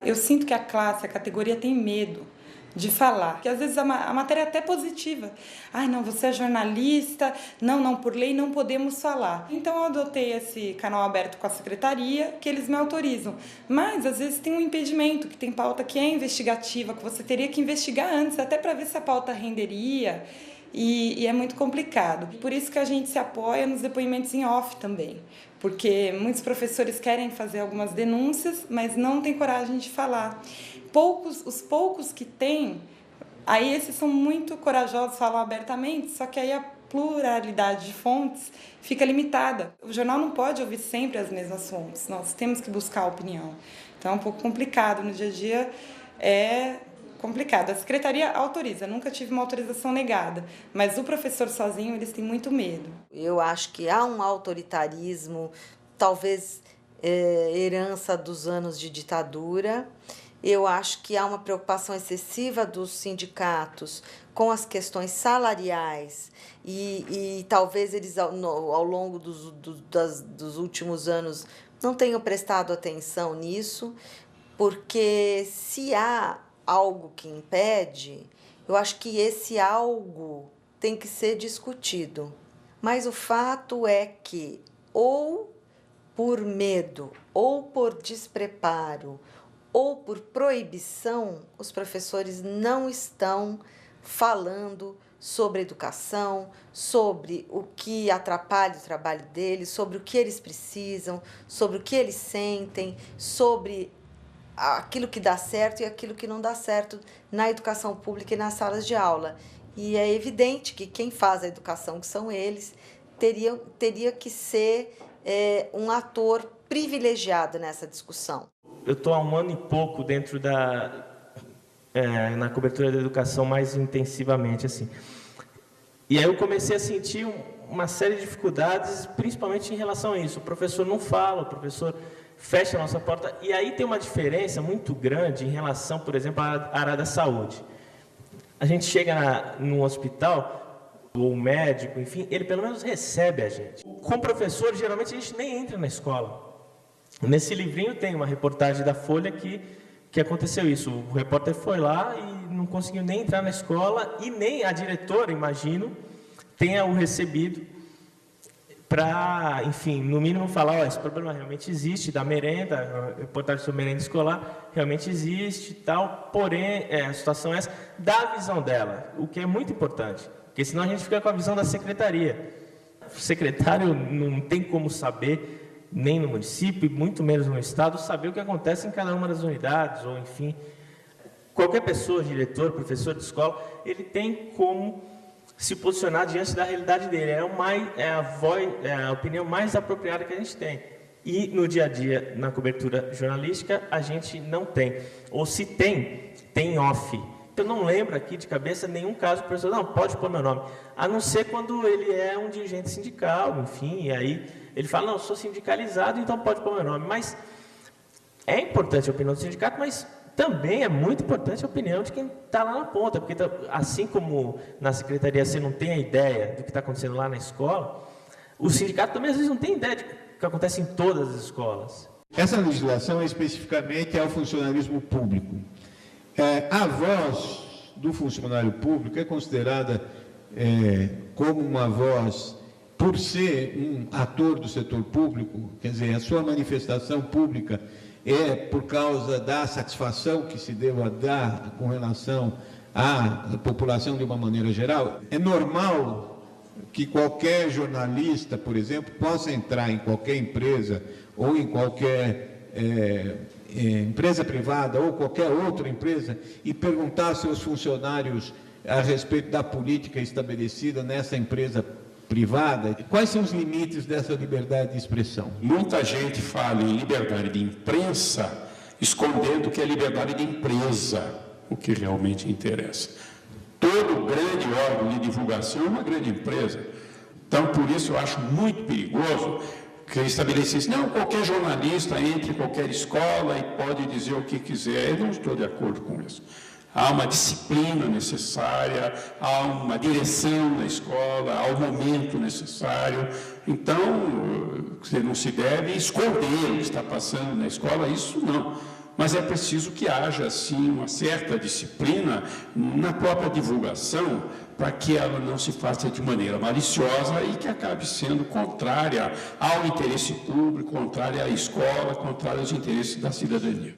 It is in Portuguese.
Eu sinto que a classe, a categoria tem medo de falar, que às vezes a matéria é até positiva. Ai, não, você é jornalista, não, por lei não podemos falar. Então eu adotei esse canal aberto com a secretaria, que eles me autorizam. Mas às vezes tem um impedimento, que tem pauta que é investigativa, que você teria que investigar antes, até para ver se a pauta renderia. E é muito complicado. Por isso que a gente se apoia nos depoimentos em off também. Porque muitos professores querem fazer algumas denúncias, mas não têm coragem de falar. Os poucos que têm, aí esses são muito corajosos, falam abertamente, só que aí a pluralidade de fontes fica limitada. O jornal não pode ouvir sempre as mesmas fontes, nós temos que buscar a opinião. Então é um pouco complicado, no dia a dia é complicado. A secretaria autoriza, nunca tive uma autorização negada, mas o professor sozinho, eles têm muito medo. Eu acho que há um autoritarismo, talvez herança dos anos de ditadura. Eu acho que há uma preocupação excessiva dos sindicatos com as questões salariais e talvez eles, ao longo dos últimos anos, não tenham prestado atenção nisso, porque se há algo que impede, eu acho que esse algo tem que ser discutido. Mas o fato é que, ou por medo, ou por despreparo, ou por proibição, os professores não estão falando sobre educação, sobre o que atrapalha o trabalho deles, sobre o que eles precisam, sobre o que eles sentem, sobre aquilo que dá certo e aquilo que não dá certo na educação pública e nas salas de aula. E é evidente que quem faz a educação, que são eles, teria que ser um ator privilegiado nessa discussão. Eu estou há 1 ano e pouco dentro na cobertura da educação mais intensivamente, assim. E aí eu comecei a sentir uma série de dificuldades, principalmente em relação a isso. O professor não fala, o professor fecha a nossa porta. E aí tem uma diferença muito grande em relação, por exemplo, à área da saúde. A gente chega num hospital, ou médico, enfim, ele pelo menos recebe a gente. Com o professor, geralmente a gente nem entra na escola. Nesse livrinho tem uma reportagem da Folha que aconteceu isso. O repórter foi lá e não conseguiu nem entrar na escola e nem a diretora, imagino, tenha o recebido para, enfim, no mínimo falar, esse problema realmente existe, da merenda, a reportagem sobre merenda escolar realmente existe e tal, porém, a situação é essa, da visão dela, o que é muito importante, porque senão a gente fica com a visão da secretaria. O secretário não tem como saber, nem no município, muito menos no estado, saber o que acontece em cada uma das unidades, ou enfim, qualquer pessoa, diretor, professor de escola, ele tem como se posicionar diante da realidade dele, é a opinião mais apropriada que a gente tem. E no dia a dia, na cobertura jornalística, a gente não tem, ou se tem off. Eu não lembro aqui de cabeça nenhum caso que o professor, não, pode pôr meu nome, a não ser quando ele é um dirigente sindical, enfim, e aí ele fala, não, eu sou sindicalizado, então pode pôr meu nome. Mas é importante a opinião do sindicato, mas também é muito importante a opinião de quem está lá na ponta, porque assim como na secretaria você não tem a ideia do que está acontecendo lá na escola, o sindicato também às vezes não tem ideia do que acontece em todas as escolas. Essa legislação é especificamente ao funcionalismo público. A voz do funcionário público é considerada como uma voz, por ser um ator do setor público, quer dizer, a sua manifestação pública é por causa da satisfação que se deva dar com relação à população de uma maneira geral. É normal que qualquer jornalista, por exemplo, possa entrar em qualquer empresa ou em qualquer empresa privada ou qualquer outra empresa e perguntar aos seus funcionários a respeito da política estabelecida nessa empresa privada. Quais são os limites dessa liberdade de expressão? Muita gente fala em liberdade de imprensa, escondendo que é liberdade de empresa, o que realmente interessa. Todo grande órgão de divulgação é uma grande empresa. Então, por isso, eu acho muito perigoso que estabelecesse, não, qualquer jornalista entra em qualquer escola e pode dizer o que quiser. Eu não estou de acordo com isso. Há uma disciplina necessária, há uma direção na escola, há o momento necessário. Então, você não se deve esconder o que está passando na escola, isso não. mas é preciso que haja, sim, uma certa disciplina na própria divulgação, para que ela não se faça de maneira maliciosa e que acabe sendo contrária ao interesse público, contrária à escola, contrária aos interesses da cidadania.